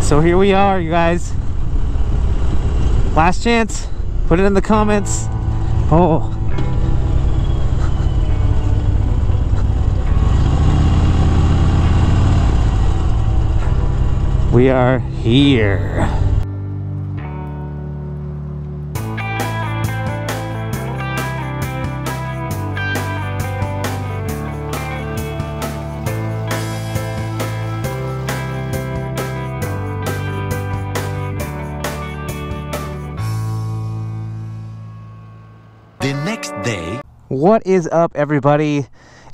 So here we are, you guys. Last chance. Put it in the comments. Oh. We are here. The next day. What is up, everybody?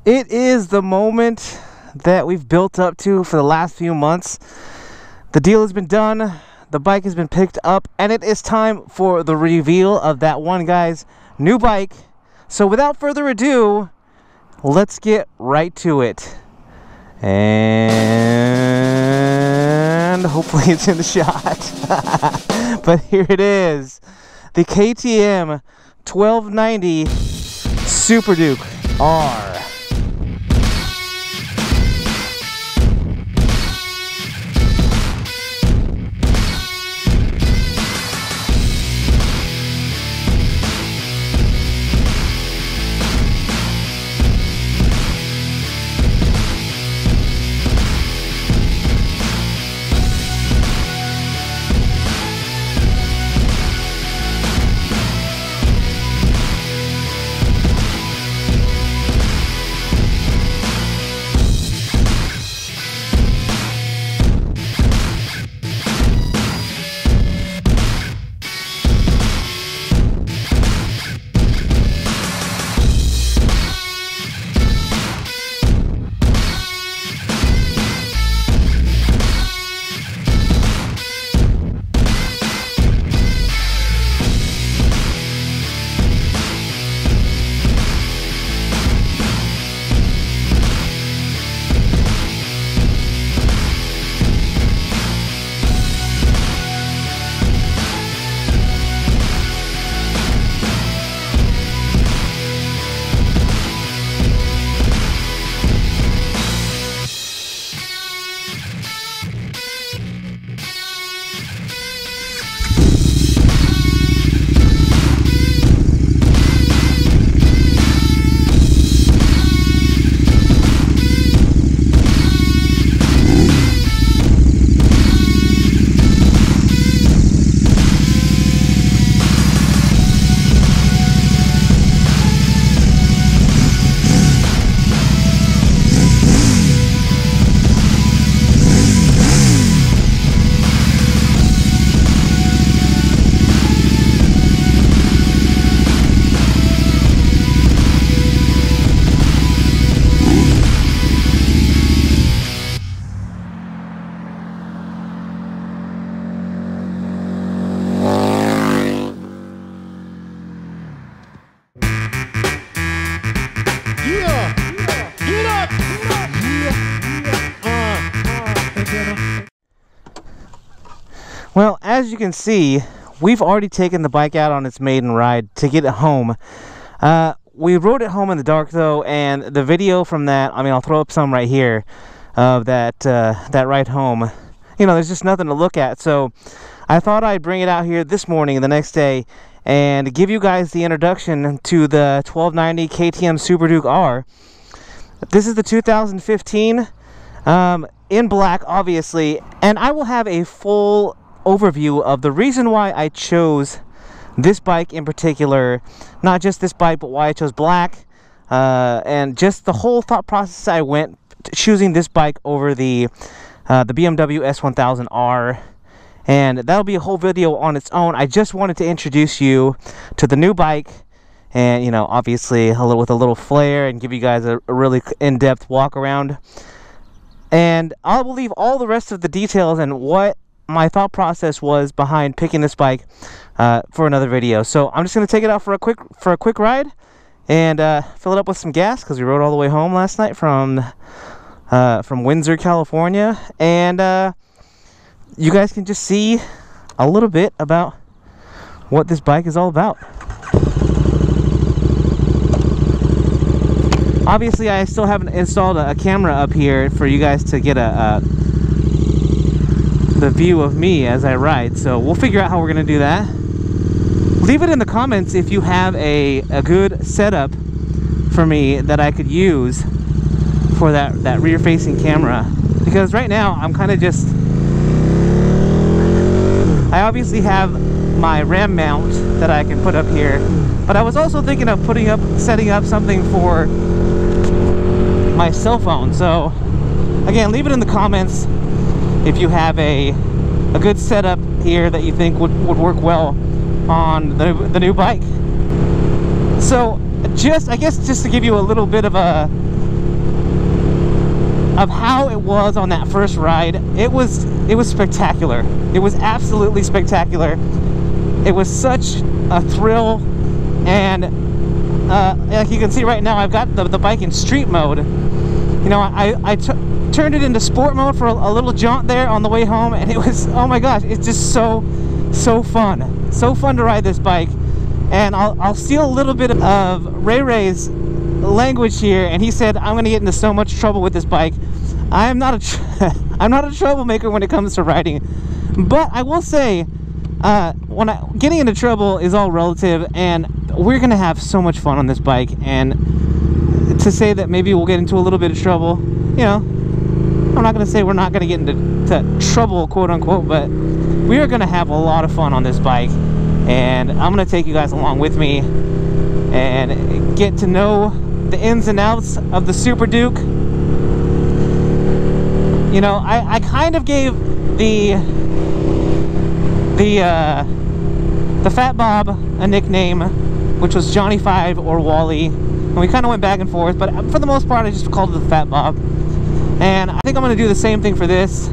It is the moment that we've built up to for the last few months. The deal has been done, the bike has been picked up, and it is time for the reveal of that one guy's new bike. So without further ado, let's get right to it. And hopefully it's in the shot. But here it is. The KTM 1290 Super Duke R. Well, as you can see, we've already taken the bike out on its maiden ride to get it home. We rode it home in the dark though, and the video from that, I mean, I'll throw up some right here of that ride home. You know, there's just nothing to look at, so I thought I'd bring it out here this morning, the next day, and give you guys the introduction to the 1290 KTM Super Duke R. This is the 2015, in black, obviously, and I will have a full overview of the reason why I chose this bike in particular, not just this bike, but why I chose black, and just the whole thought process I went choosing this bike over the BMW S1000R. And that'll be a whole video on its own. I just wanted to introduce you to the new bike, and, you know, obviously with a little flair, and give you guys a really in-depth walk around. And I will leave all the rest of the details and what my thought process was behind picking this bike for another video. So I'm just going to take it out for a quick ride and fill it up with some gas, because we rode all the way home last night from Windsor, California, and you guys can just see a little bit about what this bike is all about. Obviously, I still haven't installed a camera up here for you guys to get a the view of me as I ride. So we'll figure out how we're gonna do that. Leave it in the comments if you have a good setup for me that I could use for that rear facing camera, because right now I'm kind of just, I obviously have my RAM mount that I can put up here, but I was also thinking of setting up something for my cell phone. So again, leave it in the comments if you have a good setup here that you think would work well on the new bike. So I guess just to give you a little bit of how it was on that first ride, it was spectacular. It was absolutely spectacular. It was such a thrill, and like you can see right now, I've got the bike in street mode. You know, I turned it into sport mode for a little jaunt there on the way home, and it was, oh my gosh, it's just so fun. So fun to ride this bike. And I'll steal a little bit of Ray's language here, and he said I'm going to get into so much trouble with this bike. I'm not a troublemaker when it comes to riding, but I will say getting into trouble is all relative, and we're going to have so much fun on this bike. And to say that maybe we'll get into a little bit of trouble, you know, I'm not going to say we're not going to get into trouble, quote unquote, but we are going to have a lot of fun on this bike. And I'm going to take you guys along with me and get to know the ins and outs of the Super Duke. You know, I kind of gave the Fat Bob a nickname, which was Johnny 5 or Wally, and we kind of went back and forth, but for the most part I just called it the Fat Bob. And I think I'm going to do the same thing for this.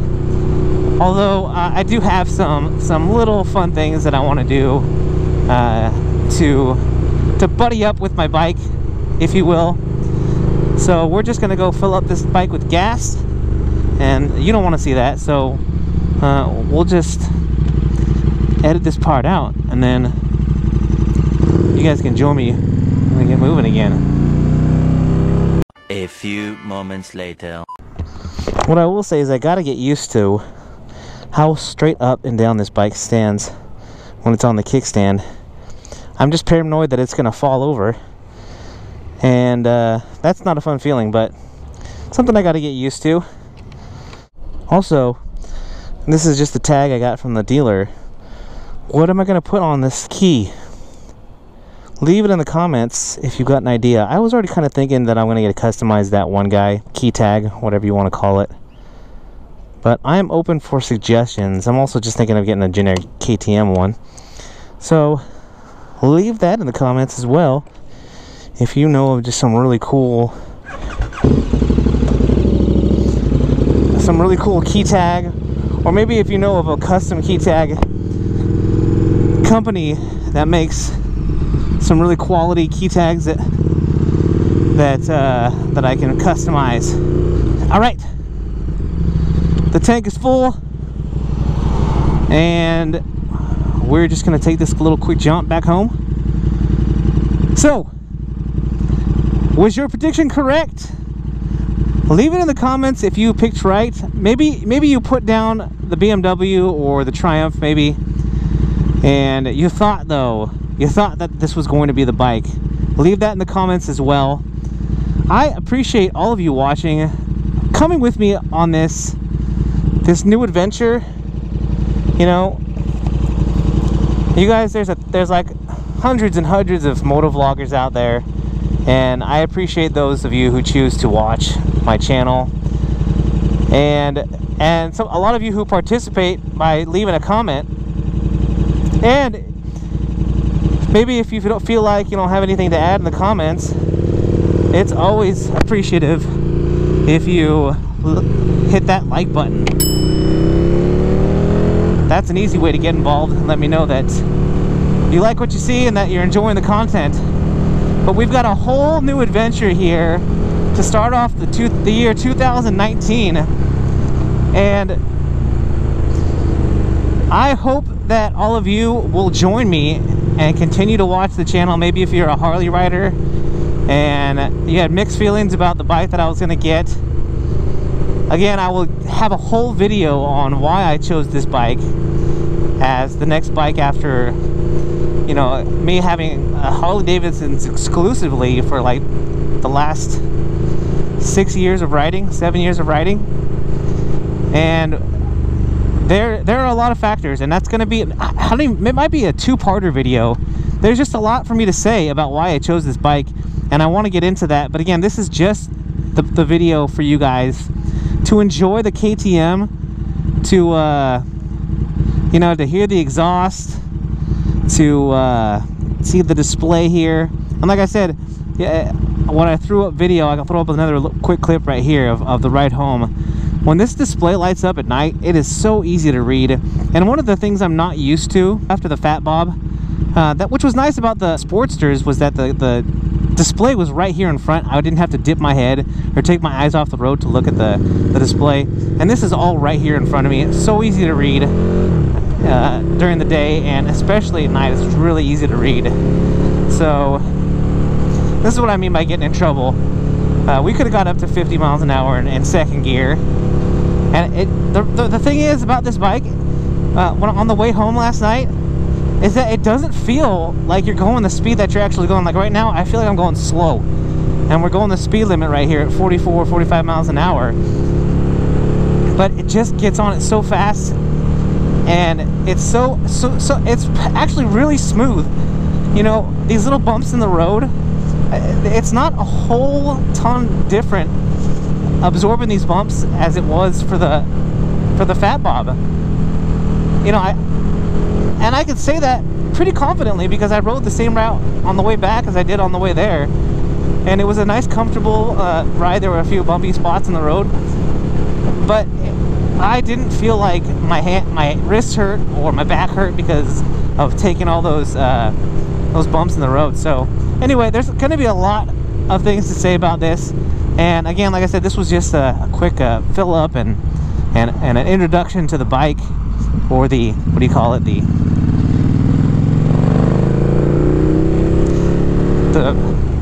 Although I do have some little fun things that I want to do to buddy up with my bike, if you will. So we're just gonna go fill up this bike with gas, and you don't want to see that. So we'll just edit this part out, and then you guys can join me when we get moving again. A few moments later. What I will say is I gotta get used to how straight up and down this bike stands when it's on the kickstand. I'm just paranoid that it's gonna fall over, and that's not a fun feeling, but something I gotta get used to. Also, this is just the tag I got from the dealer. What am I gonna put on this key? Leave it in the comments if you've got an idea. I was already kind of thinking that I'm gonna get to customize that one guy key tag, whatever you want to call it. But I'm open for suggestions. I'm also just thinking of getting a generic KTM one. So leave that in the comments as well if you know of just some really cool key tag, or maybe if you know of a custom key tag company that makes some really quality key tags that I can customize. All right. The tank is full, and we're just going to take this little quick jaunt back home. So, was your prediction correct? Leave it in the comments if you picked right. Maybe you put down the BMW or the Triumph, maybe, and you thought that this was going to be the bike. Leave that in the comments as well. I appreciate all of you watching, coming with me on this new adventure. You know, you guys, there's like hundreds and hundreds of motovloggers out there, and I appreciate those of you who choose to watch my channel, and so a lot of you who participate by leaving a comment. And maybe if you don't feel like you don't have anything to add in the comments, it's always appreciative if you hit that like button. That's an easy way to get involved and let me know that you like what you see and that you're enjoying the content. But we've got a whole new adventure here to start off the year 2019, and I hope that all of you will join me and continue to watch the channel. Maybe if you're a Harley rider and you had mixed feelings about the bike that I was going to get, Again, I will have a whole video on why I chose this bike as the next bike after, you know, me having Harley Davidson's exclusively for like the last 6 years of riding, 7 years of riding. And there are a lot of factors, and that's going to be, I don't even, it might be a two-parter video. There's just a lot for me to say about why I chose this bike, and I want to get into that. But again, this is just the video for you guys to enjoy the KTM, to you know, to hear the exhaust, to see the display here. And like I said, yeah, when I threw up video, I can throw up another quick clip right here of the ride home. When this display lights up at night, it is so easy to read. And one of the things I'm not used to after the Fat Bob, which was nice about the Sportsters, was that the display was right here in front. I didn't have to dip my head or take my eyes off the road to look at the display. And this is all right here in front of me. It's so easy to read during the day, and especially at night, it's really easy to read. So this is what I mean by getting in trouble. We could have got up to 50 miles an hour in second gear. And the thing is about this bike, when on the way home last night, is that it doesn't feel like you're going the speed that you're actually going. Like right now, I feel like I'm going slow. And we're going the speed limit right here at 44, 45 miles an hour. But it just gets on it so fast. And it's so it's actually really smooth. You know, these little bumps in the road, it's not a whole ton different absorbing these bumps as it was for the Fat Bob. You know, I could say that pretty confidently because I rode the same route on the way back as I did on the way there, and it was a nice, comfortable ride. There were a few bumpy spots in the road, but I didn't feel like my wrist hurt or my back hurt because of taking all those bumps in the road. So anyway, there's going to be a lot of things to say about this. And again, like I said, this was just a quick fill up and an introduction to the bike, or the, what do you call it,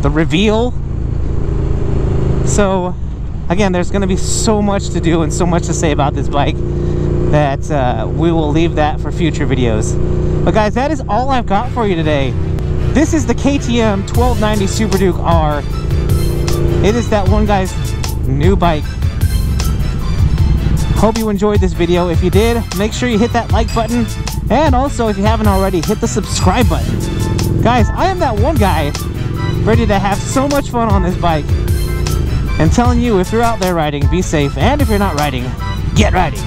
the reveal. So again, there's going to be so much to do and so much to say about this bike that we will leave that for future videos. But guys, that is all I've got for you today. This is the KTM 1290 Super Duke R. It is that one guy's new bike. Hope you enjoyed this video. If you did, make sure you hit that like button. And also, if you haven't already, hit the subscribe button. Guys, I am that one guy ready to have so much fun on this bike. And telling you, if you're out there riding, be safe. And if you're not riding, get riding.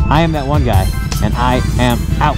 I am that one guy, and I am out.